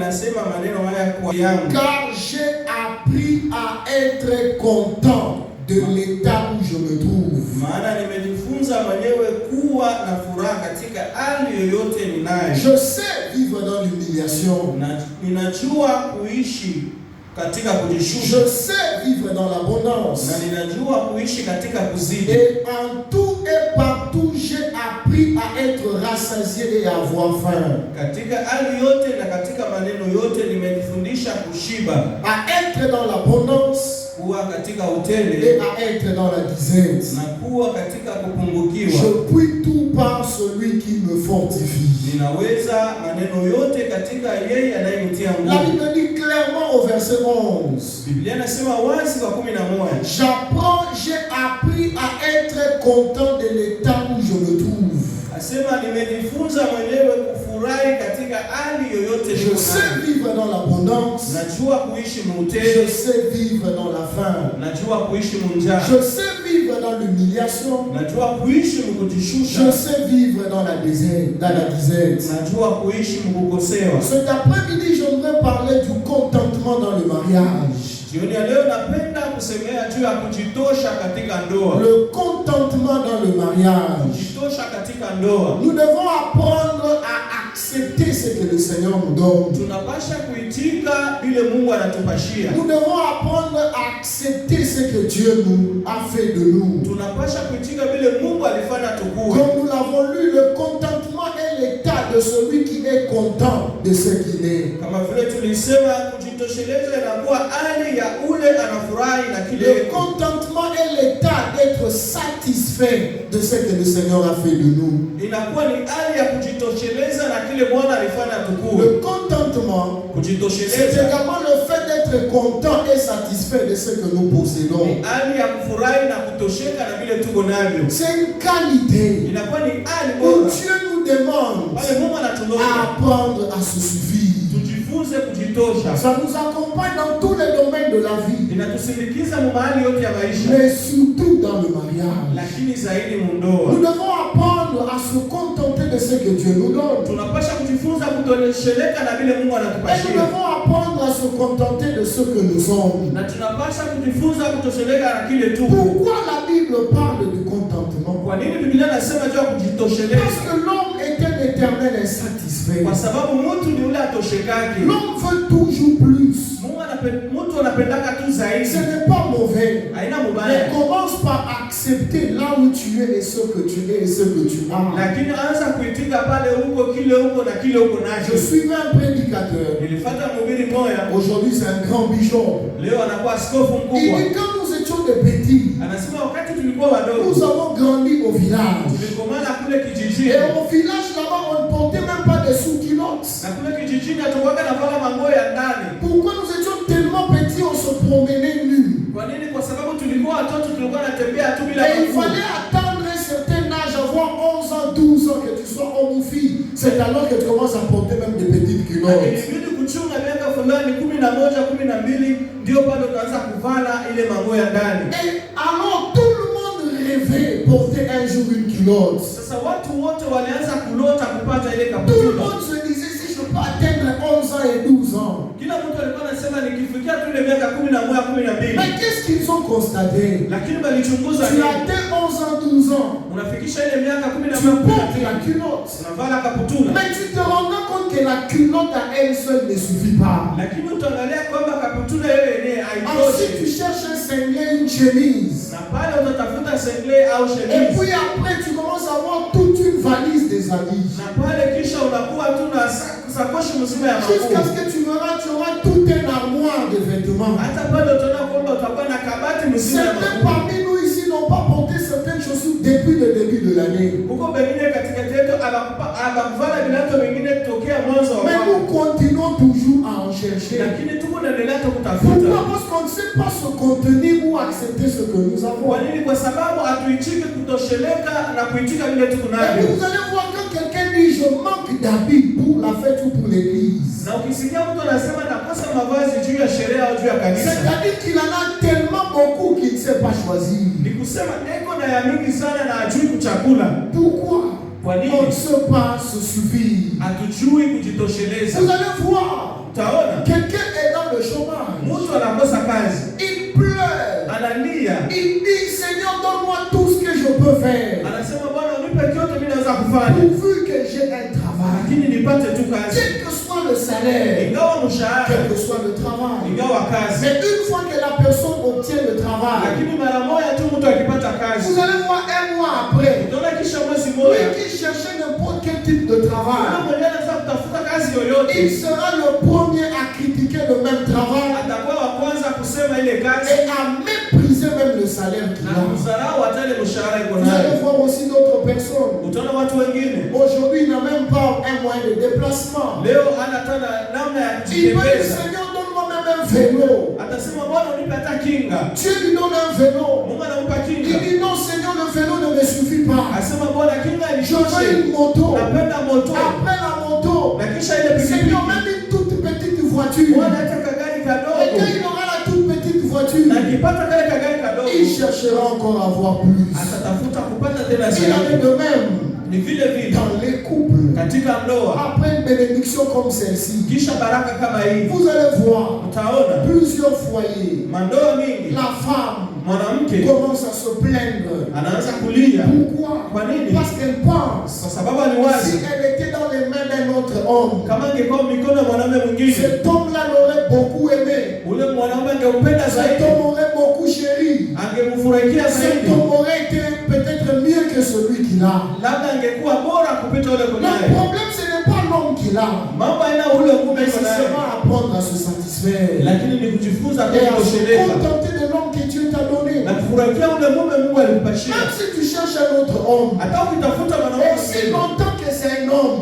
ninasema maneno haya kwa yangu. Car j'ai appris à être content de l'état où je me trouve. Maana nimejifunza mwenyewe kuwa na furaha katika hali yoyote ninayo. Je sais vivre dans l'humiliation. Na ninajua kuishi katika kujishusha. Je sais vivre dans l'abondance. Na ninajua kuishi katika kuzidi. Et en tout et partout, j'ai appris à être rassasié et à avoir faim. Katika hali yote na katika maneno yote nimejifundisha kushiba. À être dans l'abondance. Kuwa katika utele. Et à être dans la disette. Na kuwa katika kupungukiwa. Je puis tout par celui qui me fortifie. Ninaweza maneno yote katika yeye anayenitia nguvu. La Bible dit clairement au verset 11. Biblia inasema wazi kwa 11. J'apprends, j'ai appris à être content de l'état où je me trouve. Asema nimejifunza mwenyewe kufurahi katika hali yoyote. Je sais vivre dans l'abondance. Najua kuishi mutele. Je sais vivre dans la faim. Najua kuishi munjaa. Je sais vivre dans l'humiliation. Najua kuishi mkujishusha. Je sais vivre dans la disette. Najua kuishi mkukosewa. Cet après-midi, j'aimerais parler du contentement dans le mariage. Jioni ya leo napenda kusemea juu ya kujitosha katika ndoa. Le contentement dans le mariage. Kujitosha katika ndoa. Nous devons apprendre à accepter ce que le Seigneur nous donne. Tunapasha kuitika vile Mungu anatupashia. Nous devons apprendre à accepter ce que Dieu nous a fait de nous. Tunapasha kuitika vile Mungu alifanya tukue. Comme nous l'avons lu, le contentement est l'état de celui qui est content de ce qu'il est. Kama vile tulisema kujitosheleza inakuwa hali ya ule anafurahi na kile. Le contentement est l'état d'être satisfait de ce que le Seigneur a fait de nous. Inakuwa ni hali ya kujitosheleza na kile Bwana alifanya tukue. Le contentement, c'est également le fait d'être content et satisfait de ce que nous possédons. Hali ya kufurahi na kutosheka na vile tuko navyo. C'est une qualité. Inakuwa ni hali Où bora. Dieu nous demande à apprendre à se suffire. Tujifunze kujitosha. Ça nous accompagne dans tous les domaines de la vie. Inatusindikiza mahali yote ya maisha. Mais surtout dans le mariage. Lakini zaidi mundoa. Nous devons apprendre à se contenter de ce que Dieu nous donne. Tunapasha kujifunza kutosheleka na vile Mungu Et anatupashia. nous devons apprendre à se contenter de ce que nous sommes. Na tunapasha kujifunza kutosheleka na kile tuko. Pourquoi la Bible parle de contentement? Kwa nini Biblia inasema juu ya kujitosheleza? Parce que l'homme est un éternel insatisfait. Kwa sababu mtu ni ule atoshekake. L'homme veut toujours plus. Mtu anapendaka tu zaidi. Ce n'est pas mauvais. Haina mubaya. Mais commence par accepter là où tu es et ce que tu es et ce que tu as. Lakini anza kuitika pale huko kile huko na kile huko nacho. Je suivais un prédicateur. Nilifuata mhubiri mmoja. Aujourd'hui c'est un grand bishop. Leo anakuwa askofu Il mkubwa. dit quand nous étions des petits, Anasema wakati tulikuwa wadogo. nous avons grandi au village. Tulikomana kule kijijini. Et au village là-bas, on ne portait même pas des sous-culottes. Na kule kijijini hatukuwaga na vala manguo ya ndani. Pourquoi nous étions tellement petits, on se promenait nus. Kwa nini? Kwa sababu tulikuwa watoto, tulikuwa natembea tu bila Et il manguo. fallait attendre un certain âge, avoir 11 ans, 12 ans, que tu sois homme ou fille. C'est alors que tu commences à porter même des petites culottes. Ilibidi kuchunga miaka fulani 11, 12 ndio bado tunaanza kuvala ile manguo ya ndani. Et alors tout le monde rêvait porter un jour une culotte. Sasa watu wote walianza kulota kupata ile Tout le kaputula. monde se disait si je peux atteindre 11 ans et 12 ans. Kila mtu alikuwa anasema nikifikia tu ile miaka 11, 12. Mais qu'est-ce qu'ils ont constaté? Lakini balichunguza Tu atteins 11 ans, 12 ans. unafikisha ile miaka Tu 11, portes la culotte. unavala kaputula. Mais tu te rends compte que la culotte à elle seule ne suffit pas. Lakini utaangalia kwamba kaputula yeye yenyewe Ensuite, tu haitoshi. cherches un singlet, une chemise. Na pale utatafuta sengle au Et chemise. puis après, tu commences à avoir toute une valise des habits. Na pale kisha unakuwa tu na sakoshi mzima ya Jusqu'à manguo. ce que tu auras tout un armoire de vêtements. Hata pale utaona kwamba utakuwa na kabati mzima ya Certains manguo. parmi nous ici n'ont pas porté certaines chaussures depuis le début de l'année. Huko pengine katikati yetu abakuvala vilato vingine tokea mwanzo wa Mais mwaka. nous continuons toujours à en chercher. Lakini tuko naendelea tu kutafuta. Pourquoi? Parce qu'on ne sait pas se contenir ou accepter ce que nous avons. Kwa nini? Kwa sababu hatuichiki kutosheleka na kuitika vile tuko Et navyo. puis vous allez voir quand quelqu'un dit je manque d'habits pour la fête ou pour l'église. Na ukisikia mtu anasema nakosa mavazi juu ya sherehe au juu ya kanisa, C'est-à-dire qu'il en a tellement beaucoup qu'il ne sait pas choisir. ni kusema eko na ya mingi sana na hajui kuchakula. Pourquoi? Kwa nini? On ne sait pas se suffire. Hatujui kujitosheleza. Vous allez voir, naweza kufanya pourvu que j'ai un travail. lakini nipate tu kazi. Quel que soit le salaire, Ingawa mshahara, quel que soit le travail. ingawa kazi. Mais une fois que la personne obtient le travail, Lakini mara moja tu mtu akipata kazi, vous allez voir un mois après, utaona kisha mwezi lui mmoja qui cherchait n'importe quel type de travail, mwenyewe anaweza kutafuta kazi yoyote, il sera le premier à critiquer le même travail atakuwa wa kwanza kusema ile kazi et à mépriser même le salaire qu'il na a. kudharau hata ile mshahara iko Vous allez nayo. voir aussi d'autres personnes. Utaona watu wengine Aujourd'hui, il n'a même pas un moyen de déplacement. leo hana tena namna ya Il peut dire, kujitembeza, Seigneur, donne-moi même un vélo. atasema Bwana unipe hata kinga. Dieu lui donne un vélo. Mungu anampa Il kinga, dit, non, Seigneur, le vélo ne me suffit pas. asema Bwana kinga Je veux initoshe, une moto. napenda moto. Après la moto, Na kisha ile Seigneur, pikipiki, même une toute petite voiture. Bwana hata kagari Et quand kadogo, il aura la toute petite voiture, na akipata kale kagari kadogo il cherchera encore à avoir plus. atatafuta kupata tena Il en est zaidi. de même Ni vile vile dans les couples. katika ndoa, Après une bénédiction comme celle-ci, kisha baraka kama hii vous allez voir utaona plusieurs foyers. mandoa mingi, La femme mwanamke commence à se plaindre. anaanza kulia. Pourquoi? Kwa nini? Parce qu'elle pense, Kwa sababu ni si wazi elle était dans les mains d'un autre homme, kama ingekuwa mikono ya mwanamume mwingine, cet homme-là l'aurait beaucoup aimé. ule mwanaume angempenda Cet zaidi, homme aurait beaucoup chéri. angemfurahikia Cet zaidi, homme aurait été peut-être mieux que celui qu'il a. labda angekuwa bora kupita ule Le kunaye. problème, ce n'est pas l'homme qu'il a, Mambo haina ule mume mais iko c'est naye, seulement apprendre à se satisfaire lakini ni kujifunza et à se kutosheleza contenter de l'homme que Dieu t'a donné. na kufurahikia ule mume Mungu alimpashia. Même si tu cherches un autre homme, Hata ukitafuta mwanaume aussi mwingine, longtemps que c'est un homme,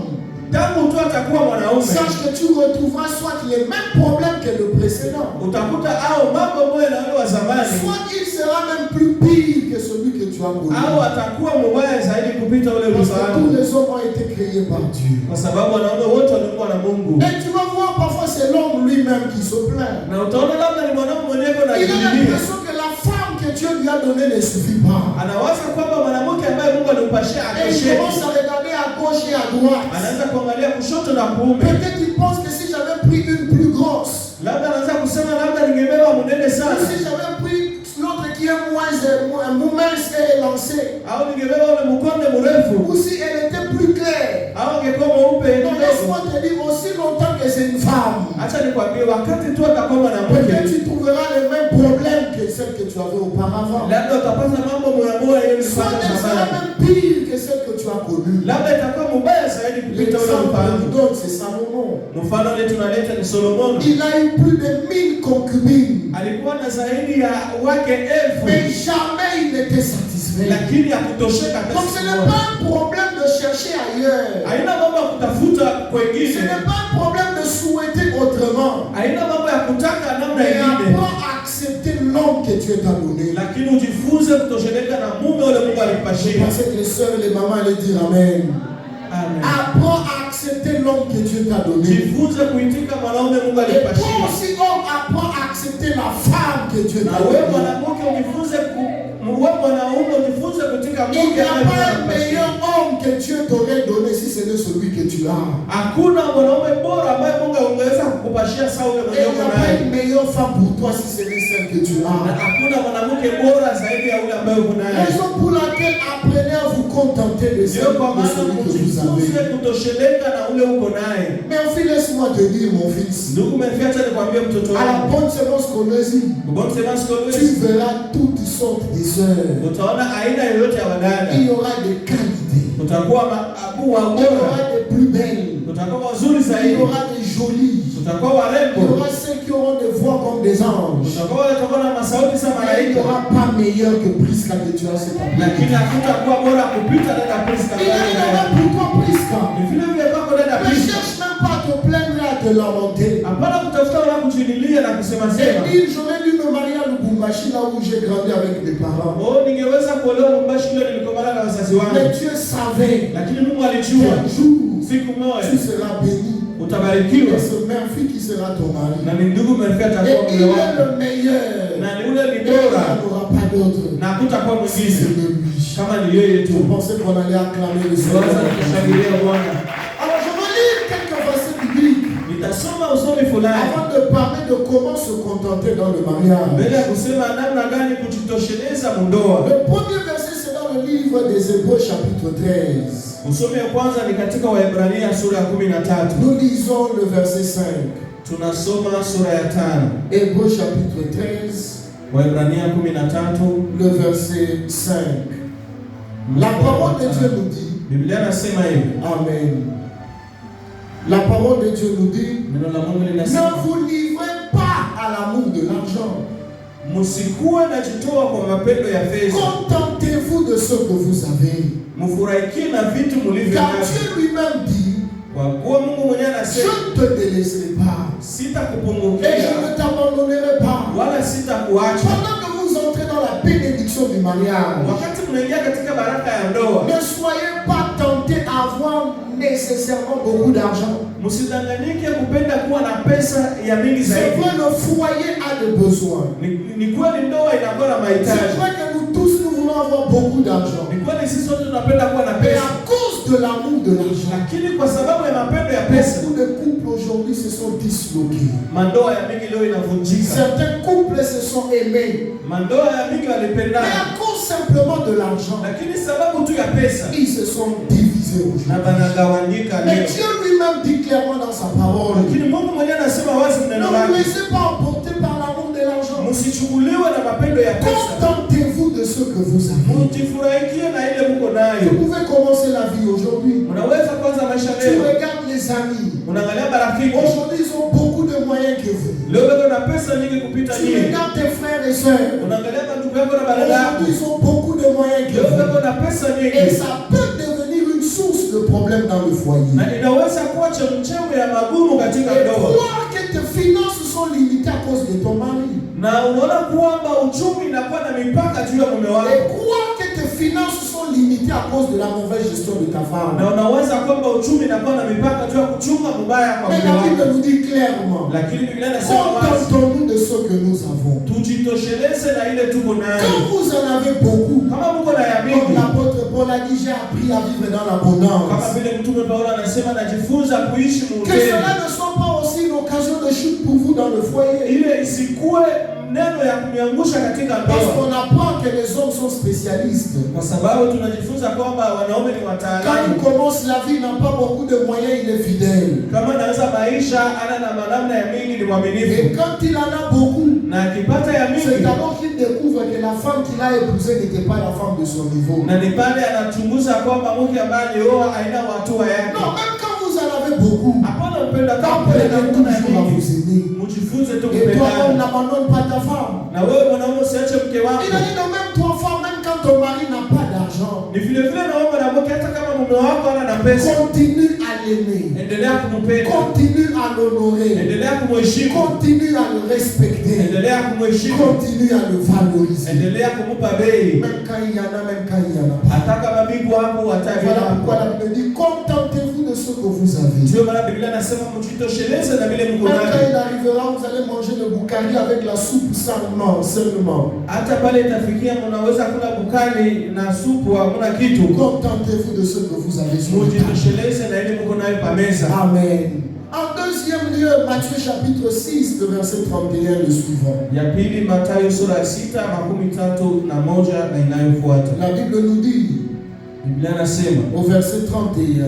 tangu tu atakuwa mwanaume, sache que tu retrouveras soit les mêmes problèmes que le précédent, utakuta au mambo moja na wale wa zamani, soit il sera même plus pire que celui que tu as connu. au atakuwa mubaya zaidi kupita ule Parce que tous mfano, les hommes ont été créés par Dieu. kwa sababu wanaume wote waliumbwa na Mungu. Et tu vas voir, parfois c'est l'homme lui-même qui se plaint. Na utaona labda ni mwanaume mwenyewe Il a anajilia, l'impression que la femme que Dieu lui a donnée ne suffit pas. anawaza kwamba mwanamke ambaye Mungu alimpashia Et il atosheki. commence à regarder à gauche et à droite. Anaanza kuangalia kushoto na kuume, Peut-être il pense que si j'avais pris une plus grosse, labda anaanza kusema labda ningebeba munene ou sana, si j'avais pris l'autre qui est moins mince et élancée, au ningebeba ule mkonde mrefu, ou si elle était plus claire. au angekuwa mweupe Donc kidogo. laisse-moi te dire, aussi longtemps que c'est une femme, Acha nikwambie, wakati tu atakuwa mwanamke, peut-être tu trouveras les mêmes problèmes que celles que tu avais auparavant. labda utapata mambo moyamoya yeye Soit ulipata elle sera zamani, même pire que celle que tu as connue. labda itakuwa mubaya zaidi kupita ule L'exemple mfano. que nous donne, c'est Salomon. Mfano ule tunaleta ni Solomoni, Il a eu plus de 1000 concubines, alikuwa na zaidi ya wake elfu, mais jamais il n'était satisfait. lakini hakutosheka hata Donc ce siku n'est moja. pas un problème de chercher ailleurs. Haina mambo ya kutafuta Ce kwengine, n'est pas un problème de souhaiter autrement. haina mambo ya kutaka namna Mais ingine, apprends à accepter l'homme que Dieu t'a donné. lakini ujifunze kutosheleka na mume ule Mungu Je alimpashia. pensais que les sœurs et les mamans allaient dire Amen. Amen. Apprends à accepter l'homme que Dieu t'a donné. Jifunze kuitika mwanaume Mungu Et toi alimpashia. aussi, homme, apprends à accepter la femme que Dieu Na t'a wewe donnée. mwanamke ujifunze wewe mwanaume ujifunze kutika Il mke n'y a ambaye pas un Mungu alimpashia. meilleur homme que Dieu t'aurait donné si ce n'est celui que tu as. Hakuna mwanaume bora ambaye Mungu angeweza kukupashia sawa ule Et mwenye il uko n'y a pas naye. une meilleure femme pour toi si ce n'est celle que tu Na as. hakuna mwanamke bora zaidi ya ule ambaye uko naye. Raison pour laquelle apprenez à vous contenter de Ndio kwa maana celui que vous ujifunze avez. kutosheleka na ule uko naye. Mais en fait, laisse-moi te dire, mon fils, Ndugu Mefiacha, nikwambie mtoto à la wangu, bonne séance Colosie, bonne séance tu Colosse, verras toutes sortes de sœurs. utaona aina yoyote ya wadada. Il y aura des qualités. Utakuwa maabu wa Il y bora, aura des plus belles. utakuwa wazuri Il y zaidi, aura des jolies. utakuwa Il y warembo, aura ceux qui auront des voix comme des anges. utakuwa watakuwa na masauti za Mais il n'y malaika, aura pas meilleur que Prisca que tu as cet lakini après. hakutakuwa bora kupita dada Priska. Il y en aura pour toi Prisca. Ni vile vile kwako dada Ne Priska, cherche même pas à te plaindre et à te lamenter. hapana kutafuta wala kujililia na kusema Et sema dire, j'aurais dû me marier à Lubumbashi là où j'ai grandi avec mes parents. oh, ningeweza kuolewa Lubumbashi kule nilikomana na wazazi wangu, Mais Dieu savait lakini Mungu alijua qu'un jour siku moja tu seras béni. utabarikiwa Et ce Murphy qui sera ton mari. na ni ndugu Mefiacha Et atakuwa il mume est wako, le meilleur. na ni ule ni Et il n'y bora en aura pas d'autre. na hakutakuwa Si mwingine c'est de lui. kama ni yeye Je tu. pensais qu'on allait acclamer le Sasa Seigneur. tushangilie Bwana. Alors je vais lire quelques versets bibliques Nitasoma usomi fulani avant de parler de comment se contenter dans le mariage. mbele ya kusema namna gani kujitosheleza mundoa. Le premier verset c'est dans dans le livre des Hébreux chapitre 13. Usomi ya kwanza ni katika Waebrania sura ya 13. Nous lisons le verset 5. Tunasoma sura ya 5. Hébreux chapitre 13. Waebrania 13. Le verset 5. La parole de Dieu nous dit. Biblia inasema hivi. Amen. La parole de Dieu nous dit. Neno la Mungu Ne linasema, vous livrez pas à l'amour de l'argent. msikuwe na jitoa kwa mapendo ya fedha. Contentez-vous de ce que vous avez. Mfurahikie na vitu mlivyo Car navyo. Dieu lui-même dit, Kwa kuwa Mungu mwenyewe je anasema, ne te délaisserai pas. Et sitakupungukia je ne t'abandonnerai pas. wala sitakuacha. Pendant que vous entrez dans la bénédiction du mariage, Wakati mnaingia katika baraka ya ndoa, ne soyez pas tentés à avoir nécessairement beaucoup d'argent. msidanganyike kupenda kuwa na pesa ya mingi C'est zaidi. vrai, le foyer a des besoins. Ni kweli ndoa inakuwa na C'est mahitaji. vrai que nous tous nous voulons avoir beaucoup d'argent. Ni kweli sisi sote tunapenda kuwa na Mais pesa. à cause de l'amour de l'argent, Lakini kwa sababu ya mapendo ya pesa, beaucoup de couples aujourd'hui se sont disloqués. mandoa ya mingi leo inavunjika. Certains couples se sont aimés. Mandoa ya mingi Mais walipendana, à cause simplement de l'argent, lakini sababu tu ya pesa ils se sont divisés na aujourd'hui. banagawanyika Mais leo. Dieu lui-même dit clairement dans sa parole, Lakini Mungu mwenyewe anasema wazi ne neno vous lake, laissez pas emporter par l'amour de l'argent. msichukuliwe na mapendo ya pesa. Contentez-vous de ce que vous avez. Mjifurahikie na ile mko Vous nayo. pouvez commencer la vie aujourd'hui. Unaweza kwanza maisha Tu leo, regardes les amis. unaangalia marafiki Aujourd'hui, ils ont beaucoup de moyens que vous. leo, bado na pesa nyingi kupita Tu nyingi. regardes tes frères et sœurs. Unaangalia ndugu yako na dada yako, Aujourd'hui, ils ont beaucoup de moyens que leo vous. bado na pesa Et nyingi, ça peut devenir une source de problème dans le foyer. na inaweza kuwa chemchemi ya magumu katika Et ndoa. croire que tes finances sont limitées à cause de ton mari. Na unaona kwamba uchumi inakuwa na mipaka juu ya mume Et wako, croire que tes finances sont limitées à cause de la mauvaise gestion de ta femme. na unaweza kwamba uchumi inakuwa na mipaka juu ya kuchunga mubaya kwa Mais mume la wako. Bible nous dit clairement, Lakini Biblia inasema wazi, contentons-nous de ce que nous avons. tujitosheleze na ile tuko Quand nayo. vous en avez beaucoup, Kama mko na ya comme mingi, l'apôtre Paul a dit, j'ai appris à vivre dans kama l'abondance. vile mtume Paulo anasema, najifunza kuishi Que muungeni, cela ne soit pas aussi une occasion de chute pour vous dans le foyer. ile isikuwe neno ya kuniangusha katika Parce ndoa, qu'on apprend que les hommes sont spécialistes. kwa sababu tunajifunza kwamba wanaume ni Quand il wataalamu. commence la vie, il n'a pas beaucoup de moyens, il est fidèle. Kama anaanza maisha ana na namna ya mingi, ni mwaminifu, Et quand il en a beaucoup, na akipata ya c'est mingi, alors qu'il découvre que la femme qu'il a épousée n'était pas la femme de son niveau. na ni pale anachunguza kwamba mke ambaye alioa haina hatua yake. Non, même quand vous en avez beaucoup, Hapana upenda kama apprenez na mtu na toujours à mingi, vous aimer. mjifunze tu Et toi, on kupendana. n'abandonne pas ta femme. Na wewe mwanaume usiache mke wako. Il a dit de même toi, femme, même quand ton mari n'a pas d'argent, Ni vile vile naomba na mke, hata kama mume wako ana na pesa, continue à l'aimer. endelea kumpenda, Continue à l'honorer. endelea kumheshimu, Continue à le respecter. endelea kumheshimu, Continue à le valoriser. endelea kumupa bei, Même quand il y en a, même quand il y en a pas. hata kama bibi wako Voilà watavila. pourquoi la Bible dit contentez-vous de ce que vous avez. Ndio maana Biblia inasema mjitosheleze na vile mko Même quand navyo. il arrivera, vous allez manger le boukari avec la soupe seulement. Hata pale itafikia mnaweza kula bukali na supu, hamuna kitu. Contentez-vous de ce que vous avez sur le table. Mjitosheleze na ile mko nayo pa meza. Amen. En deuxième lieu, Matthieu chapitre 6, le verset 31, le suivant. Ya pili, Mathayo sura ya 6:31 na inayofuata. La Bible nous dit, Biblia inasema, au verset 31,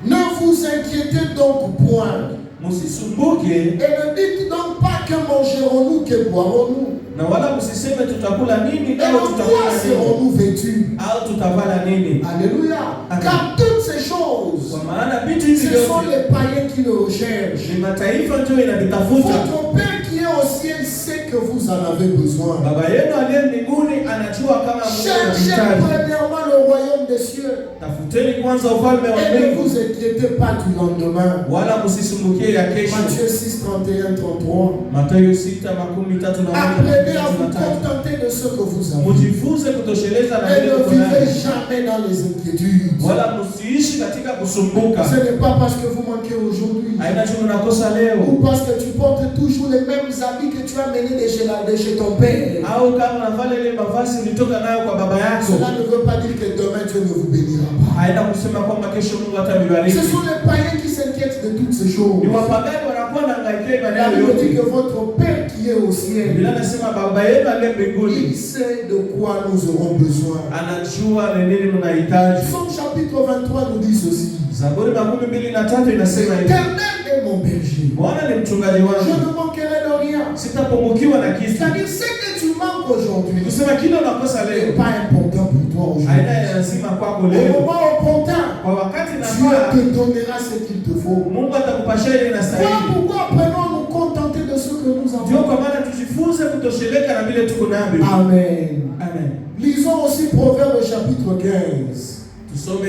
ne vous inquiétez donc point. msisumbuke Et ne dites donc pas que mangerons-nous, que boirons-nous. na wala msiseme tutakula nini Et au en quoi tutakula nini serons-nous vêtus? au tutavala nini. Alléluia. Amen. Car toutes ces choses, Kwa maana vitu hivi ce sont vyote les païens qui le recherchent. ni mataifa ndio inavitafuta. Votre Père qui est au ciel sait que vous en avez besoin. Baba yenu aliye mbinguni anajua kama Cherchez mnahitaji. premièrement le royaume des cieux. Tafuteni kwanza ufalme wa Et ne mbingu, vous inquiétez pas du lendemain. wala msisumbukie ya kesho. Matthieu 6, 31, 33. Mathayo 6:31 Apprenez à vous 33. contenter de ce que vous avez. Mjifunze kutosheleza na Et vile ne mko vivez nayo, jamais dans les inquiétudes. wala msiishi katika kusumbuka. Ce n'est pas parce que vous manquez aujourd'hui. Haina chungu nakosa leo, Ou parce que tu portes toujours les mêmes habits que tu as menés de chez ton père. au kama unavaa ile mavazi ulitoka nayo kwa baba yako. Cela ne veut pas dire que demain Dieu ne vous bénira pas. Haina kusema kwamba kesho Mungu Ce atabibariki. sont les païens qui s'inquiètent de toutes ces choses. Ni wapagani wanakuwa na ngaikia La maneno Bible dit yote. que votre Père qui qui est au ciel, Biblia inasema baba yenu aliye mbinguni il sait de quoi nous aurons besoin. anajua ni nini mnahitaji. Psaume chapitre 23 nous dit ceci. Zaburi 23 inasema hivi. L'Éternel est mon berger. Bwana ni mchungaji Je wangu, ne manquerai de rien. sitapungukiwa na kitu. C'est-à-dire, ce que tu manques aujourd'hui Kusema kile unakosa n'est leo pas important pour toi haina aujourd'hui. ya lazima kwako Au leo. moment opportun, Kwa wakati Dieu nafaa te donnera ce qu'il te faut. Mungu atakupashia ile Voilà inastahili. pourquoi apprenons à nous contenter de ce que nous Ndio avons. kwa maana tujifunze kutosheleka na vile tuko navyo. Amen. Amen. Lisons aussi Proverbe chapitre 15, Tusome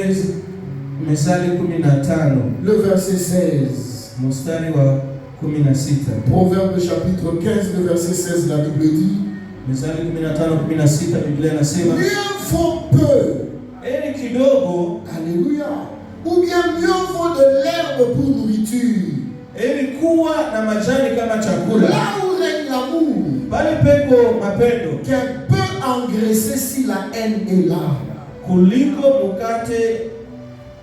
Methali 15 le verset 16. mstari wa 16. Proverbe chapitre 15, le verset 16, la Bible dit, Methali 15:16 Biblia inasema mieux vaut peu, heri kidogo, alléluia, ou bien mieux vaut de l'herbe pour nourriture, heri kuwa na majani kama chakula, là où règne l'amour, pale peko mapendo, qu'un peu engraissé si la haine est là. kuliko mkate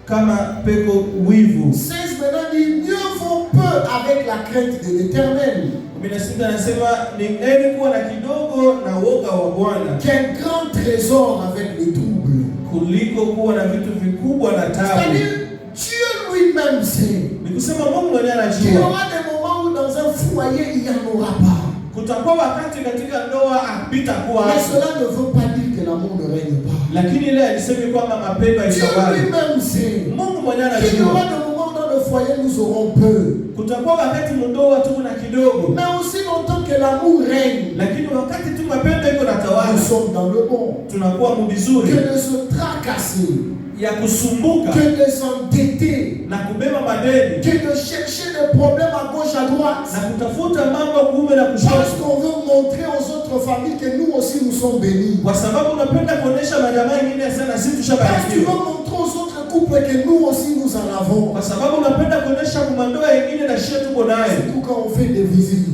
kama peko wivu. 16 maintenant dit, mieux vaut peu avec la crainte de l'Éternel, 16 anasema ni heri kuwa na kidogo na woga wa Bwana, qu'un grand trésor avec le trouble. kuliko kuwa na vitu vikubwa na tabu. C'est-à-dire, Dieu lui-même sait Ni kusema Mungu mwenyewe qu'il y anajua aura des moments où dans un foyer, il n'y en aura pas. kutakuwa wakati katika ndoa hakutakuwa Mais hapo, cela ne veut pas dire que l'amour ne règne pas. lakini ile alisemi kwamba mapendo Dieu haitawali. lui-même sait Mungu mwenyewe qu'il y aura anajua des moments dans le foyer, nous aurons peu. kutakuwa wakati ndoa tuko na kidogo, Mais aussi longtemps que l'amour règne, lakini wakati tu mapendo iko na nous tawala sommes dans le bon. tunakuwa Que mvizuri de se tracasser, ya kusumbuka que de s'endetter, na kubeba madeni que de chercher des problèmes à gauche, à droite. na kutafuta mambo kuume na Parce kushoto, qu'on veut montrer aux autres familles que nous aussi nous sommes bénis. kwa sababu unapenda kuonesha majamaa mengine sana sisi Parce que tu veux tushabarikiwa, montrer aux autres couples que nous aussi nous en avons. kwa sababu unapenda kuonesha kumandoa yengine na shia tuko nayo. Surtout quand on fait des visites.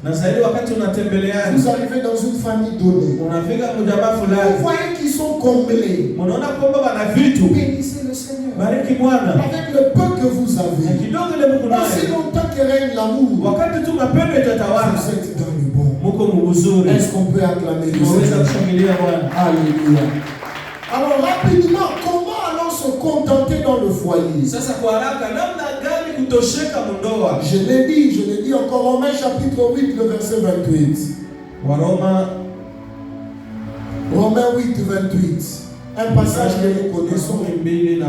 Na zaidi wakati unatembeleana, Vous arrivez dans une famille donnée. unafika mjamaa Vous fulani, voyez qu'ils sont comblés. unaona kwamba wana vitu. Bénissez le Seigneur. Bariki Bwana Avec le peu que vous na avez. kidogo ile Mungu Aussi nayo, longtemps que règne l'amour, wakati tu mapendo itatawala, vous êtes dans le bon. muko muzuri. Est-ce qu'on peut acclamer le Tunaweza Seigneur? kushangilia Bwana. Alléluia. Alors rapidement, comment allons se contenter dans le foyer? Sasa kwa haraka, namna gani kutosheka mundoa? Je l'ai dit encore, Romains chapitre 8, le verset 28. Waroma Romains 8, 28. Un passage que nous connaissons. 2:8.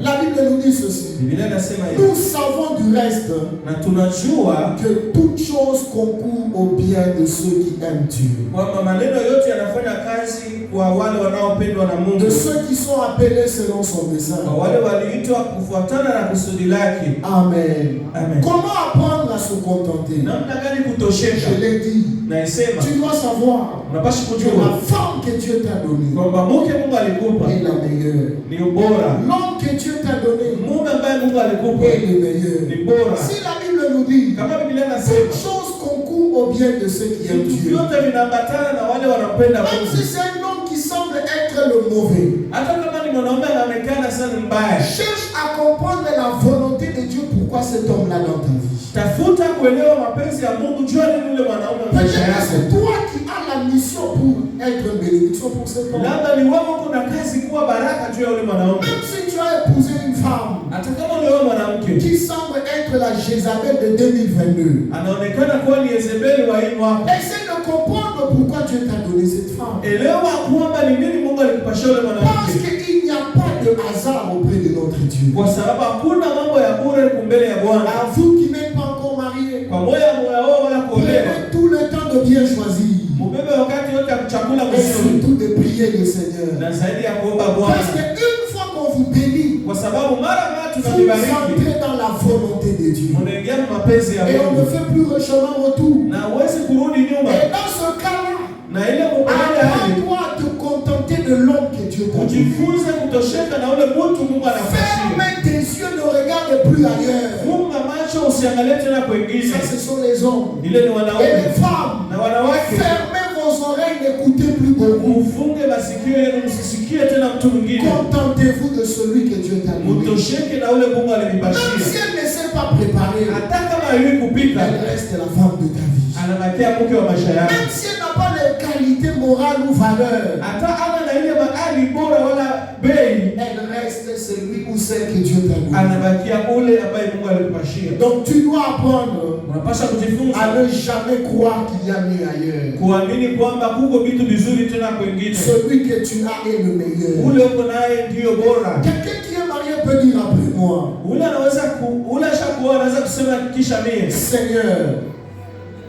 La Bible nous dit ceci. Biblia inasema hivi, Nous savons du reste na tunajua que toute chose concourt au bien de ceux qui aiment Dieu. kwamba maneno yote yanafanya kazi kwa wale wanaopendwa na Mungu, De ceux qui sont appelés selon son dessein. kwa wale waliitwa kufuatana na kusudi lake. Amen. Amen. Comment apprendre à se contenter? Namna gani kutosheka? Je l'ai dit. Naisema Tu dois savoir unapaswa que la kujua femme que Dieu t'a donnée kwamba mke Mungu alikupa est la meilleure. ni ubora, L'homme que Dieu t'a donné mume ambaye Mungu alikupa est le meilleur. ni bora. Si la Bible nous dit Kama Biblia toute inasema chose concourt au bien de ceux qui aiment vitu Dieu. vyote vinaambatana na wale wanapenda Même Mungu, si c'est un homme qui semble être le mauvais, hata kama ni mwanaume anaonekana sana mbaya, cherche à comprendre la volonté de Dieu, pourquoi cet homme-là dans ta vie. tafuta kuelewa mapenzi ya Mungu, jua ni yule mwanaume maisha Peut-être que yako. c'est toi qui as la mission pour être une bénédiction pour cet homme. Labda ni wewe kuna kazi kuwa baraka juu ya yule mwanaume, Même si tu as épousé une femme hata kama ni wewe mwanamke qui semble être la Jézabel de 2022, anaonekana kuwa ni Yezebeli wa hii mwaka, essaie de comprendre pourquoi Dieu t'a donné cette femme. elewa kwamba ni nini Mungu alikupashia yule Parce mwanamke, qu'il n'y a pas de hasard auprès de notre Dieu. kwa sababu hakuna mambo ya bure kumbele ya Bwana. À vous qui n'êtes pas encore mariés, Kwa moyo wao wala kuolewa, prenez tout le temps de bien choisir. mubebe wakati wote ya kuchakula Et vizuri surtout de prier le Seigneur. na zaidi ya kuomba Parce Bwana, qu'une fois qu'on vous bénit, kwa sababu mara vous tunajibariki entrez dans la volonté de Dieu. unaingia mapenzi ya Et on ne Mungu fait plus le chemin retour. na huwezi kurudi nyuma, Et dans ce cas-là, na ile kukubalia hali apprends-toi à te contenter de l'homme que Dieu t'a donné. ujifunze kutosheka na ule mtu Mungu anakupashia. Ferme tes yeux, ne regarde plus ailleurs. Funga macho usiangalie tena kwengine. Ça, ce sont les hommes. Ile ni Et wanaume les femmes, na wanawake, fermez vos oreilles, n'écoutez plus beaucoup. mfunge masikio yenu msisikie tena mtu mwingine. Contentez-vous de celui que Dieu t'a donné. Mtosheke na ule Mungu Même si alinipashia. elle ne s'est pas préparée, Hata kama haiwi kupika, elle reste la femme de ta vie. anabakia mke wa maisha yake. Même si elle n'a pas les qualités morales ou valeurs, Hata ana na ile mahali bora wala bei, elle reste celui ou celle que Dieu t'a donné. anabakia ule ambaye Mungu alikupashia. Donc tu dois apprendre Unapaswa kujifunza à ne jamais croire qu'il y a mieux ailleurs. kuamini kwamba kuko vitu vizuri tena kwingine. Celui que tu as est le meilleur. Ule uko naye ndio bora. Quelqu'un qui est marié peut dire après moi, Ule anaweza ule ashakuwa anaweza kusema kisha mimi,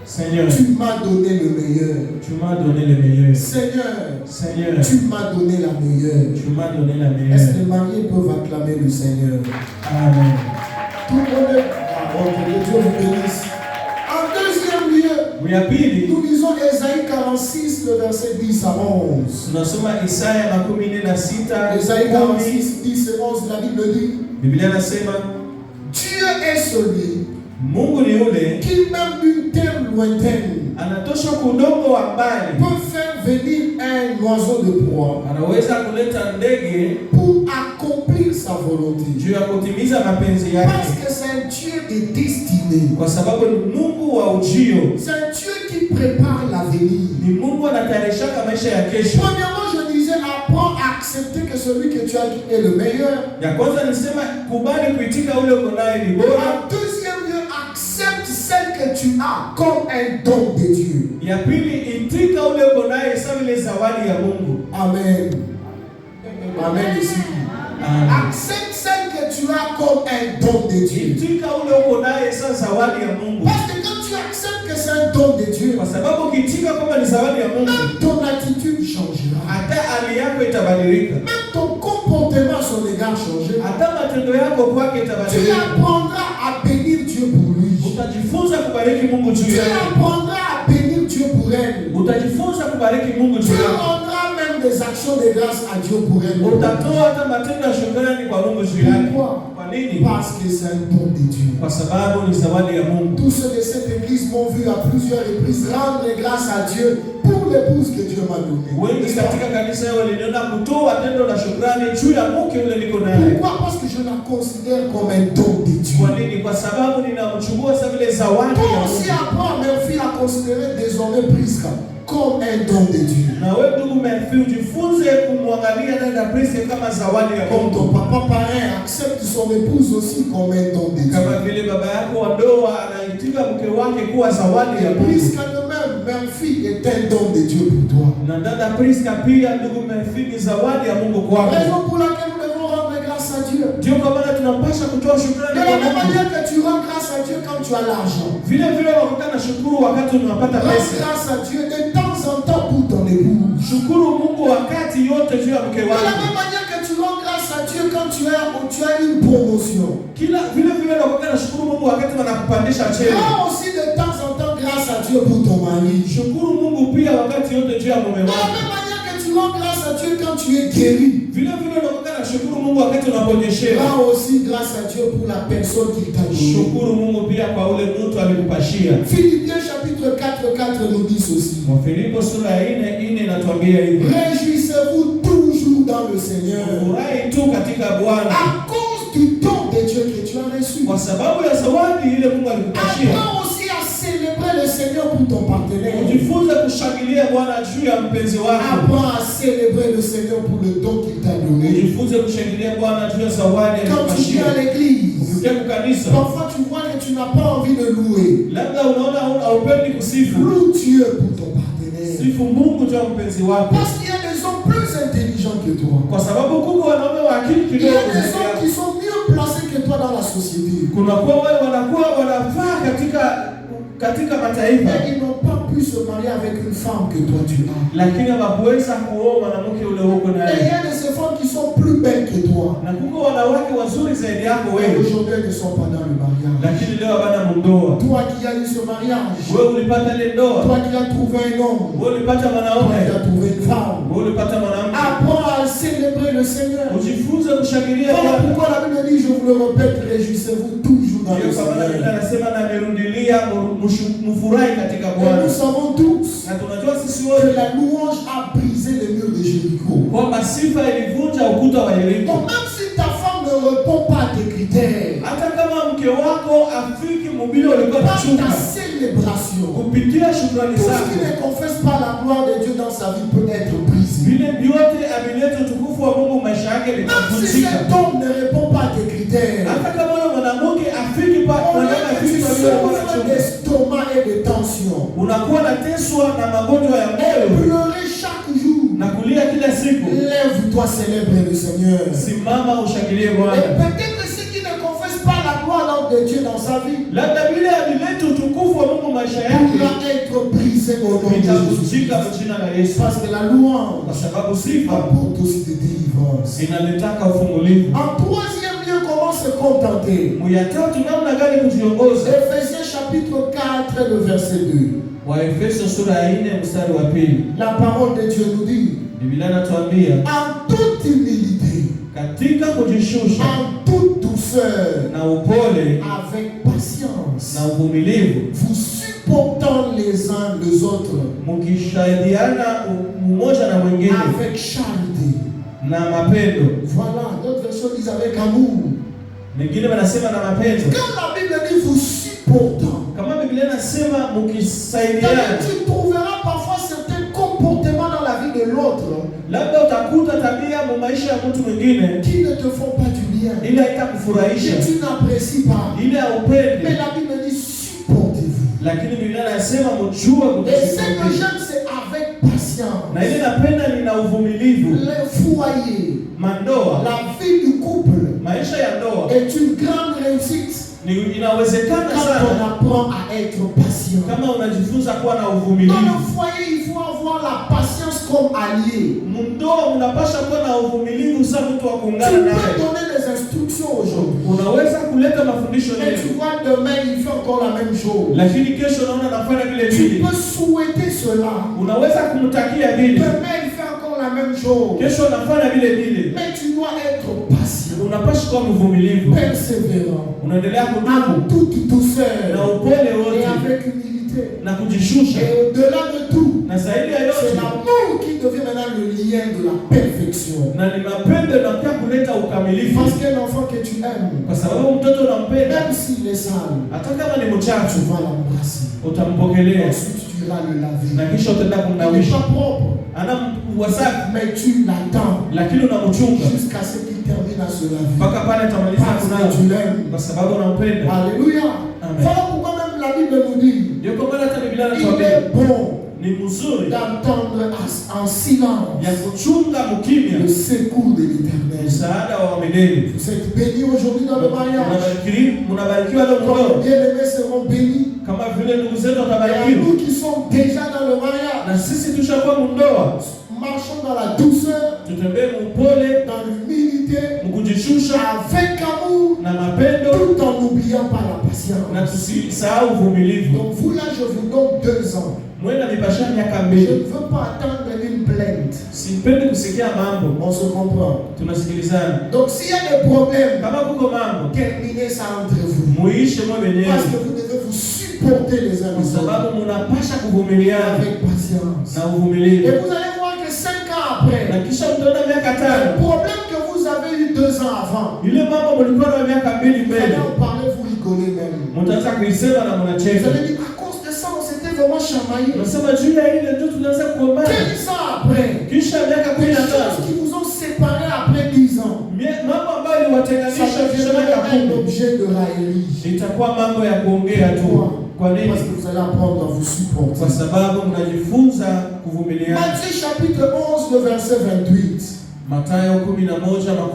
Seigneur, tu m'as donné le meilleur. tu m'as donné le meilleur. Seigneur, Tu m'as donné la meilleure. m'as donné la Est-ce meilleure. que les mariés peuvent acclamer le Seigneur? Amen. Tout le monde est... que Dieu vous bénisse. En deuxième lieu, nous lisons Ésaïe 46, le verset 10 à 11. Tunasoma Isaya 46. Ésaïe 46, 10 et 11, la Bible dit, Biblia inasema Dieu est celui Mungu ni ule qui même d'une terre lointaine anatosha kudongo wa mbali, peut faire venir un oiseau de proie anaweza kuleta ndege pour accomplir sa volonté. juu ya kutimiza mapenzi yake, Parce que c'est un Dieu de destinée. kwa sababu ni Mungu wa ujio. C'est un Dieu qui prépare l'avenir. Ni Mungu anatayarishaka maisha ya kesho. Premièrement, je disais, apprends à accepter que celui que tu as est le meilleur. Ya kwanza nisema kubali kuitika ule uko naye ni bora. En deuxième lieu, accepte celle que tu as comme un don de Dieu. Ya pili, itika ule uko naye sawa ile zawadi ya Mungu. Amen. Amen ici. Amen. Accepte celle que tu as comme un don de Dieu. Itika ule uko naye sawa zawadi ya Mungu. Parce que quand tu acceptes que c'est un don de Dieu, Kwa sababu ukitika kama ni zawadi ya Mungu, même ton attitude changera. hata hali yako itabadilika. Même ton comportement à son égard changera. Hata matendo yako kwake Tu itabadilika. apprendras à bénir Dieu pour lui. Utajifunza kubariki Mungu juu Tu yake. apprendras à bénir Dieu pour elle. Utajifunza kubariki Mungu Tu juu yake. rendras même des actions de grâce à Dieu pour elle. Utatoa hata matendo ya shukrani kwa Mungu juu yake. Pourquoi? Kwa nini? Parce que c'est un don de Dieu. Kwa sababu ni zawadi ya Mungu. Tous ceux de cette église m'ont vu à plusieurs reprises rendre grâce à Dieu pour l'épouse que Dieu m'a donnée. Wengi katika kanisa hilo waliniona kutoa tendo la shukrani juu ya mke yule niko naye. Pourquoi? Parce que je la considère comme un don de Dieu. Kwa nini? Kwa sababu ninamchukua sawa vile zawadi Toi ya aussi Mungu. apprends mes filles à considérer désormais Prisca comme un don de Dieu. Na wewe ndugu Murphy ujifunze kumwangalia dada Prisca kama zawadi ya Comme ton Mungu. papa parrain accepte son épouse aussi comme un don de Dieu. Kama vile baba yako wa ndoa anaitika mke wake kuwa zawadi ya Et Mungu. Prisca de même, ma fille est un don de Dieu pour toi. Na dada Prisca pia ndugu Murphy ni zawadi ya Mungu kwako. Raison pour laquelle nous devons rendre grâce à Dieu. Ndio kwa maana tunapaswa kutoa shukrani De la kwa même Mungu. manière que tu rends grâce à Dieu quand tu as l'argent. Vile vile wakati nashukuru wakati unapata Rends pesa. grâce à Dieu de temps en temps pour ton épouse. Shukuru Mungu wakati yote juu ya mke De la wako. même manière que tu rends grâce à Dieu quand tu as une promotion. Kila vile vile wakati nashukuru Mungu wakati wanakupandisha cheo. Rends aussi de temps en temps grâce à Dieu pour ton mari. Shukuru Mungu pia wakati yote juu ya mume De la wako. même manière que tu rends grâce à Dieu quand tu es guéri. Vile vile wakati nashukuru Mungu wakati unaponyeshewa. Rends aussi grâce à Dieu pour la personne qui t'a donné. Shukuru Mungu pia kwa ule mtu alikupashia. Philippiens chapitre 4 nous dit ceci. Wafilipo sura ya 4 inatuambia hivi. Réjouissez-vous toujours dans le Seigneur. Furahi tu katika Bwana. À cause du don de Dieu que tu as reçu. Kwa sababu ya zawadi ile Mungu alikupashia. Apprends aussi à célébrer le Seigneur pour ton partenaire. Ujifunze kushangilia Bwana juu ya mpenzi wako. Apprends à célébrer le Seigneur pour le don qu'il t'a donné. Ujifunze kushangilia Bwana juu ya zawadi Quand tu viens alikupashia. à l'église, Ukiwa kwa kanisa, parfois tu vois que tu n'as pas envie de louer. labda unaona haupendi kusifu. Loue Dieu pour ton partenaire. Sifu Mungu juu ya mpenzi wako. Parce qu'il y a des hommes plus intelligents que toi. Kwa sababu kuko wanaume wa akili Il y kidogo a des zaidi hommes yako. qui sont mieux placés que toi dans la société. Kuna kwa wale wanakuwa wanafaa katika mataifa, Mais ils n'ont pas pu se marier avec une femme que toi tu as. lakini hawakuweza kuoa mwanamke ule huko Et il naye. y a de ces femmes qui sont plus belles que toi. Na kuko wanawake wazuri zaidi yako Et wewe, aujourd'hui, elles ne sont pas dans le mariage. lakini leo hapana mundoa. Toi qui as eu ce mariage, Wewe ulipata ile ndoa, toi qui as trouvé un homme, wewe ulipata toi mwanaume, qui as trouvé une femme, wewe ulipata mwanamke. apprends à célébrer le Seigneur. Ujifunze kushangilia Voilà Bwana. pourquoi la Bible dit, je vous le répète, réjouissez-vous toujours dans Ndio le kwa maana Biblia Seigneur. inasema na amerudilia mfurahi katika Et Bwana. nous savons tous Na tunajua sisi que wote la louange a brisé les murs de Jéricho. kwamba sifa ilivunja ukuta wa Yeriko. Donc même si ta femme ne répond pas à tes critères, Hata kama mke wako afiki mubili ulikuwa par ta unachunga, célébration, kupitia shukrani tout ce zako, qui ne confesse pas la gloire de Dieu dans sa vie peut être brisé. vile vyote avileta utukufu wa Mungu maisha yake Même si vitavunjika. cet homme ne répond pas à tes critères, Hata kama yule mwanamke afiki pa on mwanamke a afiki des pa yule souffres mwanamke, d'estomac et de tension. unakuwa nateswa na magonjwa ya moyo Pleurer chaque jour. na kulia kila siku. Lève-toi, célèbre le Seigneur. Simama ushangilie Et Bwana. peut-être que ceux qui ne confessent pas la gloire de Dieu dans sa vie Labda vile avileta utukufu wa Mungu maisha yake pourra être brisé au nom de Jésus. vitavunjika kwa jina la Yesu, Parce que la louange kwa sababu sifa apporte aussi des délivrances. inaletaka ufungulivu. En troisième lieu, comment se contenter? Muya tatu, namna gani kujiongoza? Ephésiens chapitre 4, le verset 2. Waefeso sura ya 4 mstari wa 2. La parole de Dieu nous dit, Biblia inatuambia en toute humilité, katika kujishusha en toute douceur, na upole avec patience, na uvumilivu, vous supportant les uns les autres, mkishaidiana mmoja na mwingine avec charité. na mapendo. Voilà, d'autres versions disent avec amour. Mengine wanasema na mapendo. Quand la Bible dit vous supportant, Kama Biblia inasema mkisaidiana, tu trouveras parfois certains comportements dans la vie de l'autre labda utakuta tabia mu maisha ya mtu mwingine qui ne te font pas du bien, ile haitakufurahisha, que tu n'apprécies pas. ile Mais haupendi, la Bible dit supportez-vous. lakini Biblia inasema mjue Et ce que kujisupport. j'aime, c'est avec patience. Na ile napenda ni na uvumilivu. Le foyer, Mandoa, la vie du couple maisha ya ndoa est une grande réussite inawezekana quand sana on apprend à être patient. kama unajifunza kuwa na Dans le uvumilivu. foyer, il faut avoir la patience comme allié. Mndoa unapasha kuwa na uvumilivu sana, mtu wa Tu kuungana peux naye. donner des instructions aujourd'hui. Unaweza kuleta mafundisho Mais tu leo, vois, demain, il fait encore la même chose. lakini kesho naona anafanya vile Tu vile. peux souhaiter cela. Unaweza kumtakia vile, Demain, il fait encore la même chose. kesho anafanya vile vile. Mais tu dois être patient, Unapasha kuwa mvumilivu, persévérant, unaendelea en kudumu toute na douceur upole et wote avec humilité. na kujishusha, Et au-delà de tout, na zaidi ya c'est yote l'amour qui devient maintenant le lien de la perfection. na ni mapendo na pia kuleta ukamilifu, Parce qu'un enfant que tu aimes, kwa sababu mtoto unampenda, même s'il est sale, hata kama ni tu mchafu vas l'embrasser. utampokelea Ensuite, tu iras le laver. na kisha utaenda Il n'est kumnawisha. pas propre, Ana wasafi, mais tu l'attends lakini unamchunga jusqu'à ce qu'il termine à se laver. mpaka pale atamaliza Parce que kunawa, tu l'aimes. kwa sababu unampenda. Alléluia. Amen. Voilà pourquoi même la Bible nous dit, Ndio kwa maana hata Biblia il inatuambia est bon ni mzuri d'entendre en silence ya kuchunga mkimya le secours de l'Éternel. msaada wa milele. Vous êtes bénis aujourd'hui dans le mariage. Mnabarikiwa leo Comme mdogo, bien-aimés seront bénis. kama vile ndugu zetu Et à watabarikiwa, nous qui sommes déjà dans le mariage, na sisi tushakuwa mndoa, marchons dans la douceur, tutembee mpole, dans l'humilité, mkujishusha avec amour, na mapendo, tout en n'oubliant pas la na patience. tusisahau uvumilivu. Donc vous là, je vous donne 2 ans. Mwenda nipasha miaka Je ne mbili, veux pas attendre une plainte. sipendi kusikia mambo. On se comprend. Tunasikilizana, Donc s'il y a des problèmes, kama kuko mambo terminez ça entre vous. muishe mwe Parce wenyewe, que vous devez vous supporter les uns kwa les autres sababu mnapasha kuvumiliana avec patience. na Et uvumilivu. vous allez voir que 5 ans après, Na kisha mtaona miaka le tano, problème que vous avez eu 2 ans avant, ile mambo mlikuwa nayo miaka mbili vous mbele, allez en parler, vous rigolez même. mtaanza kuisema na Vous mnacheka. allez dire, à cause de ça, on s'était vraiment chamaillé. Unasema juu ya ile ndio tunaanza kugombana. 15 ans après, Kisha miaka des 15 choses qui vous ont séparés après 10 ans, mambo ambayo ça iliwatenganisha kisha deviendra miaka un 10 objet de raillerie. itakuwa mambo ya kuongea tu. Kwa Parce nini? que vous allez apprendre à vous supporter. Kwa sababu mnajifunza kuvumiliana. Matthieu chapitre 11, le verset 28. Mathayo 11:28.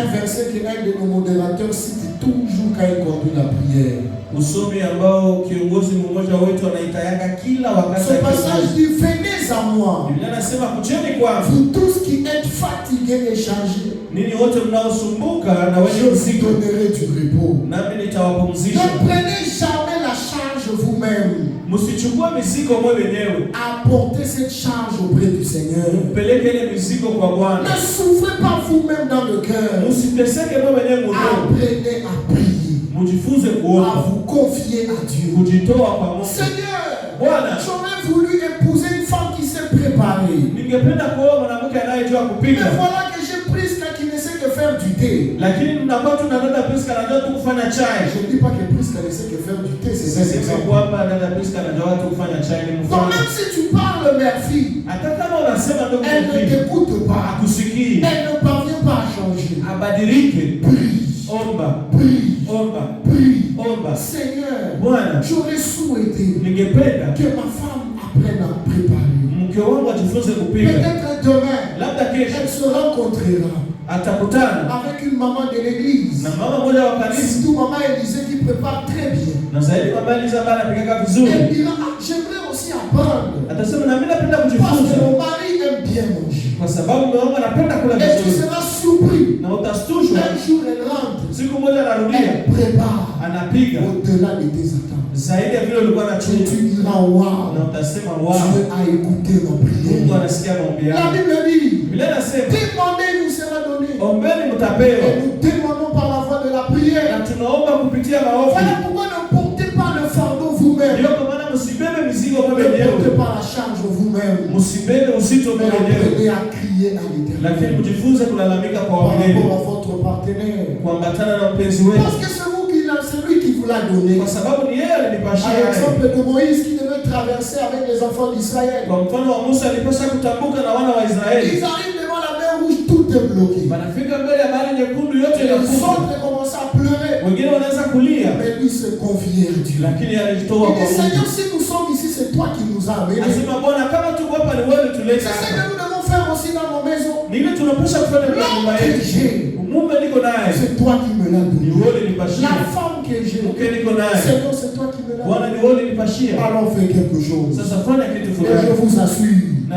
Un verset que l'un de nos modérateurs cite toujours quand il conduit la prière. Usomi ambao kiongozi mmoja wetu anaitayaka kila wakati. Ce passage dit, venez à moi, Biblia inasema kujeni kwangu vous tous qui êtes fatigués et chargés, ninyi wote mnaosumbuka na wenye je vous mzigo, donnerai du repos. nami nitawapumzisha. Ne prenez jamais la charge vous-même. Msichukue mizigo mwe wenyewe, Apportez cette charge auprès du Seigneur. mpeleke ile mizigo kwa Bwana. Ne souffrez pas vous-même dans le cœur. Msiteseke mwe wenyewe moyoni. Apprenez à prier, Mjifunze à kuomba, vous confier à Dieu. kujitoa kwa Mungu. Seigneur, Bwana, j'aurais voulu épouser une femme qui s'est préparée. ningependa kuoa mwanamke anayejua Mais kupika, voilà que j'ai pris quelqu'un qui ne sait que faire faire du thé. Lakini mnakuwa tunadada Priska anajua tu kufanya chai. Je ne dis pas que Priska ne sait que faire du thé, c'est ça. Sisi kwamba dada Priska anajua tu kufanya chai ni Donc mfano. même si tu parles mère fille, Hata kama unasema ndio elle ne t'écoute pas. akusikii. Elle ne parvient pas à changer. Abadilike. Prie. Omba. Prie. Omba. Prie. Omba. Seigneur, Bwana, j'aurais souhaité ningependa que ma femme apprenne à préparer. mke wangu ajifunze kupika. Peut-être demain, Labda kesho elle se rencontrera atakutana avec une maman de l'église. na mama moja wa kanisa. Surtout maman Élisée qui prépare très bien. Na zaidi mama Elizabeth anapika Elle vizuri. dira, ah, j'aimerais aussi apprendre. Atasema na mimi napenda Parce que kujifunza mon mari aime bien manger. kwa sababu mume wangu anapenda kula Et tu vizuri. seras surpris. Na utastushwa Un jour elle rentre. siku moja anarudia Elle prépare anapiga au-delà de tes attentes. zaidi ya vile ulikuwa Et unachunga. tu diras, waouh, Na utasema wow, Dieu a écouté ma Mungu prière. anasikia maombi La yangu. Bible dit, Biblia inasema demandez, nous sera donné. ombeni Et mtapewa. nous demandons par la voie de la prière. Na tunaomba kupitia maombi. Voilà pourquoi ne portez pas le fardeau vous-même. Ndio kwa maana msibebe mizigo Ne kwa portez wenyewe. pas la charge vous-même. Msibebe uzito kwa Mais wenyewe. apprenez à crier à Lakini l'Éternel mjifunze kulalamika kwa par wageni. rapport à votre partenaire. Kuambatana na mpenzi wenu. Parce que c'est vous qui l'a, c'est lui qui vous l'a donné. Kwa sababu ni yeye À alinipashia haya. l'exemple de Moïse qui devait traverser avec les enfants d'Israël. Kwa mfano wa Musa alipaswa kutambuka na wana wa Israeli. Ils arrivent devant la mer rouge, tout est bloqué. Wanafika mbele ya bahari nyekundu yote Et les inafunga. autres commencent à pleurer. Wengine wanaanza kulia, Mais lui se confiait à Dieu. lakini alijitoa Il kwa dit, Mungu. Seigneur, si nous sommes ici, c'est toi qui nous as amenés. Anasema Bwana, kama tuko hapa ni wewe tuleta C'est ce hapa. que nous devons faire aussi dans nos maisons. Ni ile tunapaswa kufanya kwa nyumba L'homme que yetu. j'ai, Mume niko naye. c'est toi qui me l'as Ni donné. wewe La ulinipashia. femme que j'ai, Mke niko naye. Seigneur, c'est toi qui me l'as Bwana donné. ni wewe ulinipashia. Allons faire quelque chose. Sasa fanya kitu Et je fulani. vous assure, Na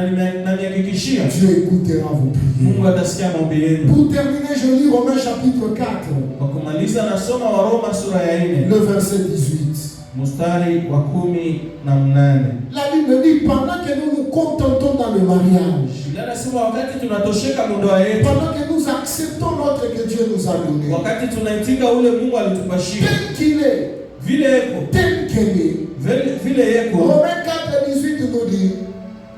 nihakikishia Dieu écoutera vos prières. Mungu atasikia maombi yenu. Pour terminer, je lis Romains chapitre 4, Kwa kumaliza nasoma Waroma sura ya 4 le verset 18. mstari wa 18. La Bible dit, pendant que nous nous contentons dans le mariage, Biblia inasema wakati tunatosheka ndoa yetu, pendant que nous acceptons l'autre que Dieu nous a donné, wakati tunaitika ule Mungu alitupashia tel qu'il est, vile yeko tel qu'elle est. vile yeko. Romains 4, 18 nous dit,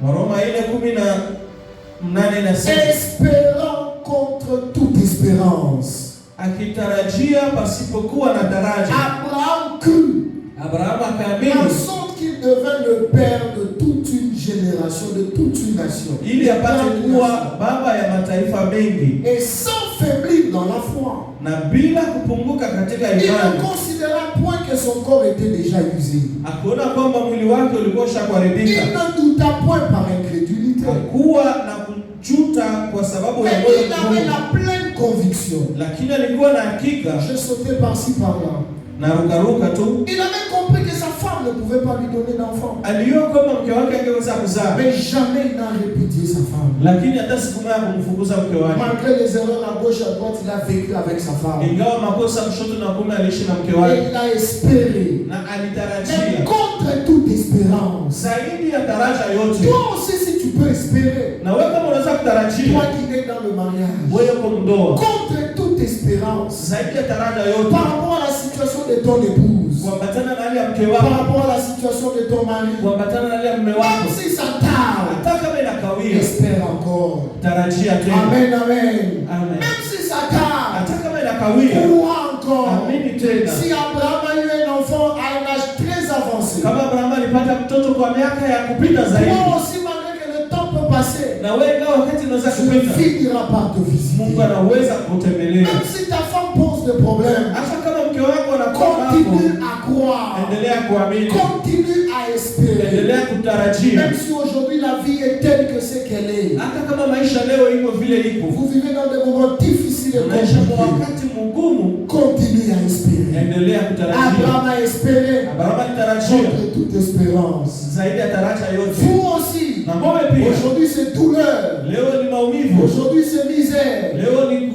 Waroma 4:18 inasema espérant contre toute espérance. akitarajia pasipokuwa na daraja. Abraham crut, Abrahamu en akaamini sorte qu'il devint le père de toute une génération, de toute une nation. ili apate kuwa baba ya mataifa mengi, Et sans faiblir dans la foi. na bila kupunguka katika Il ne imani. considéra point que son corps était déjà usé. Akuona kwamba mwili wake ulikuwa Il ushakuharibika. ne douta point par incrédulité. Hakuwa na kujuta kwa sababu ya Mais moyo il avait mgumu, la pleine conviction. lakini alikuwa na hakika Je sautais par-ci par-là. na rukaruka tu. Il avait compris que sa femme ne pouvait pas lui donner d'enfant. Aliona kwamba mke wake angeweza kuzaa, Mais jamais il n'a répudié sa femme. lakini hata siku moja kumfukuza mke wake. Malgré les erreurs à gauche à droite, il a vécu avec sa femme. Ingawa makosa kushoto na kuume, aliishi na mke Et wake il a espéré. na Mais alitarajia contre toute espérance. zaidi ya daraja yote. Toi aussi, si tu peux espérer, Na wewe kama unaweza kutarajia, toi qui es dans le mariage, wewe kwa ndoa, contre toute espérance, zaidi ya daraja yote, par rapport à la situation de ton épouse, kuambatana na hali ya mke par wako, rapport à la situation de ton mari, kuambatana na hali ya mume wako, même si ça tarde, hata kama inakawia, espère encore. tarajia tena. Amen, amen. Amen. Même si ça tarde, Hata kama inakawia, crois encore. amini tena. Si Abraham a eu un enfant à un âge très avancé, Kama Abrahamu alipata mtoto kwa miaka ya kupita zaidi, toi aussi, malgré que le temps peut passer, na wewe ingawa wakati unaweza tu kupita, finiras par te visiter. Mungu anaweza kutembelea. Même si ta femme pose des problèmes, Hata kama mke wako anakuwa hapo, continue à croire, endelea kuamini, continue à espérer. endelea kutarajia. Même si aujourd'hui la vie est telle que c'est qu'elle est, Hata kama maisha leo iko vile iko, vous vivez dans des moments difficiles et maisha kwa compliqués, wakati mgumu, continue à espérer. endelea kutarajia. Abraham a espéré Abrahamu alitarajia contre toute espérance. zaidi ya daraja yote. Vous aussi, Na wewe pia, aujourd'hui c'est douleur, leo ni maumivu, aujourd'hui c'est misère. leo ni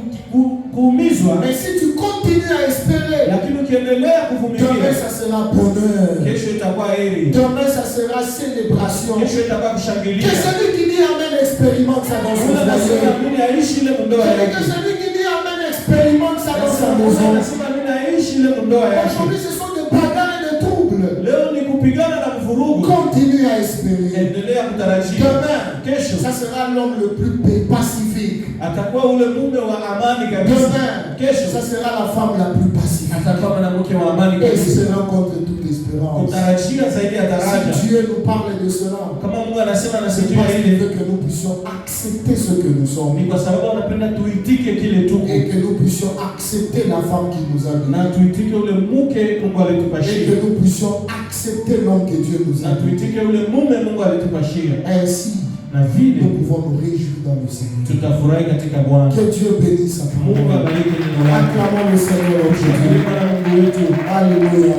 kuumizwa, Mais si tu continues à espérer, lakini ukiendelea demain kuvumilia, ça sera bonheur. kesho itakuwa heri, Demain ça sera célébration. kesho itakuwa Que kushangilia. celui qui dit Amen expérimente ça dans son Yule anasema foyer. mimi naishi ile ndoa Que yake. celui qui dit Amen expérimente ça dans sa Yule maison. anasema mimi naishi ile ndoa yake. Aujourd'hui ce sont des bagarres et des troubles. Leo ni kupigana na mvurugu. Continue à espérer. Endelea kutarajia. Demain, Kesho ça sera l'homme le plus pacifique. atakuwa ule mume wa amani kabisa. Demain, Kesho ça sera la femme la plus pacifique. atakuwa mwanamke wa amani kabisa. Espérant contre toute espérance. Kutarajia zaidi ya taraja. Si Dieu nous parle de cela, Kama Mungu anasema na c'est sisi parce qu'il ile veut que nous puissions accepter ce que nous sommes. ni kwa sababu anapenda tuitike kile tuko. Et que nous puissions accepter la femme qui nous a Na donné. tuitike ule mke Mungu Et alitupashia. que nous puissions accepter l'homme que Dieu nous a Na donné. tuitike ule mume Mungu alitupashia. Ainsi, Na vile nous pouvons nous réjouir dans le Seigneur. tutafurahi katika Bwana. Que Dieu bénisse sa Mungu parole. abariki neno lake. Acclamons le Seigneur aujourd'hui. Tukufu na Mungu wetu. Alléluia.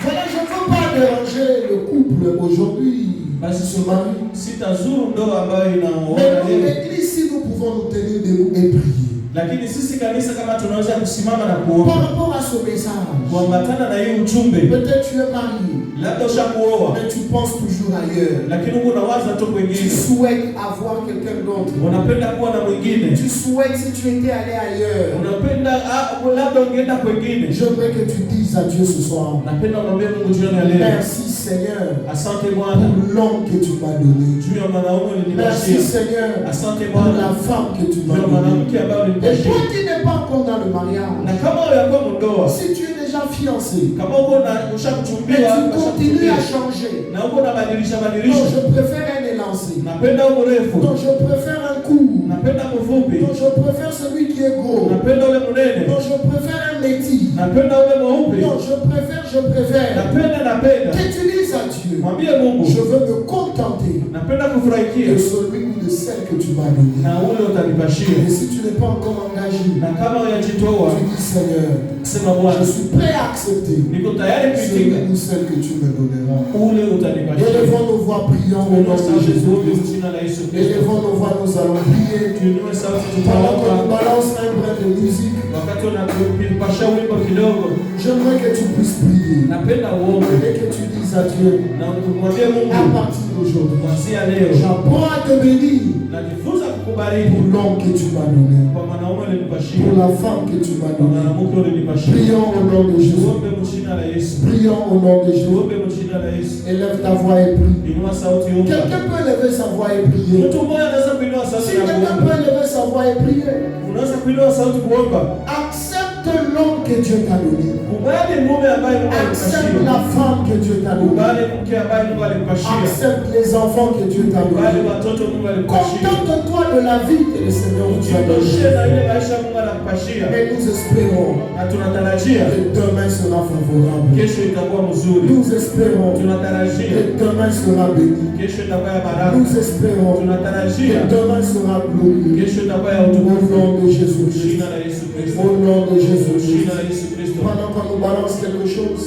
Voilà, je ne veux pas déranger le couple aujourd'hui. Basi Ce mari. sitazuru ndoa ambayo Mais inaoona dans leo. l'église, si nous pouvons nous tenir debout et prier. Lakini sisi kanisa kama tunaweza kusimama na Par kuomba rapport à ce message, kuambatana na hii ujumbe. peut-être tu es marié, Labda ushakuoa mais tu penses toujours ailleurs. lakini uko unawaza tu Tu kwingine. souhaites avoir quelqu'un d'autre. Unapenda kuwa na mwingine. Tu souhaites, si tu étais allé ailleurs, Unapenda labda ungeenda kwingine. j'aimerais que tu dises à Dieu ce soir, Napenda mwambie Mungu jioni ya leo. merci Seigneur Asante Bwana pour l'homme que tu m'as donné. juu ya mwanaume Merci ulinipashia. Seigneur Asante pour Bwana la femme que tu juu m'as ya donnée. mwanamke ambaye Et ulinipashia. toi qui n'es pas encore dans le mariage, Na kama uyakuwa mndoa, si tu es déjà fiancé, kama uko na mais ushakuchumbiwa, tu continues à changer, na uko na badilisha non, badilisha. je préfère un élancé, Napenda mrefu, non, je préfère un court, napenda mfupi, non, je préfère celui qui est gros, napenda ule mnene, non, je préfère un métis, napenda ule mweupe, non, je préfère. napenda. Que tu dises à Dieu, Mwambie Mungu, je veux me contenter napenda kufurahikia de celui ou de celle que tu m'as donné. na ule utanipashia. Et si tu n'es pas encore engagé, Na kama uyajitoa, tu dis Seigneur, sema je Bwana, suis prêt à accepter niko tayari kuitika celui ou celle que tu me donneras. ule utanipashia. Élevons nos voix, prions au nom de Tuombe Jésus-Christ. jina la Yesu Kristo. Élevons nos voix, nous allons prier. Tuinue sauti Pendant qu'on nous tutaomba. balance un brin de musique, Wakati unapasha wimbo kidogo, j'aimerais que tu puisses prier napenda uombe et que tu dises à Dieu, na umwambie à Mungu, partir d'aujourd'hui, kuanzia leo j'apprends à te bénir najifunza pour kukubariki l'homme que tu m'as donné, kwa mwanaume ulinipashia, pour la femme que tu m'as kwa donnée. mwanamke ulinipashia. Prions au nom de Jésus. Tuombe mjina la Yesu. Prions au nom de Jésus. Tuombe mjina la Yesu. Élève ta voix et prie. Inua sauti omba. Quelqu'un peut élever sa voix et prier. Mtu mmoja anaweza kuinua Si sauti na quelqu'un kuomba. peut élever sa voix et prier, Unaweza kuinua sauti kuomba. accepte l'homme que Dieu t'a donné. Kubali mume ambaye Mungu Accepte alikupashia. la femme que Dieu t'a donnée. Kubali mke ambaye Mungu alikupashia. Accepte les enfants que Dieu t'a Kubali donnés. watoto Mungu alikupashia. Contente-toi de la vie que le Seigneur nous a Jitoshe na donnée. ile maisha Mungu anakupashia. Et nous espérons Na tunatarajia que demain sera favorable. kesho itakuwa mzuri. Nous espérons Tunatarajia que demain sera béni. kesho itakuwa ya baraka. Nous espérons que Tunatarajia demain sera glorieux. kesho itakuwa ya Au utukufu. nom de Jésus-Christ. Jina la Yesu Kristo. Au nom de Jésus-Christ. Jina la Yesu Kristo. Pendant qu'on nous balance quelque chose,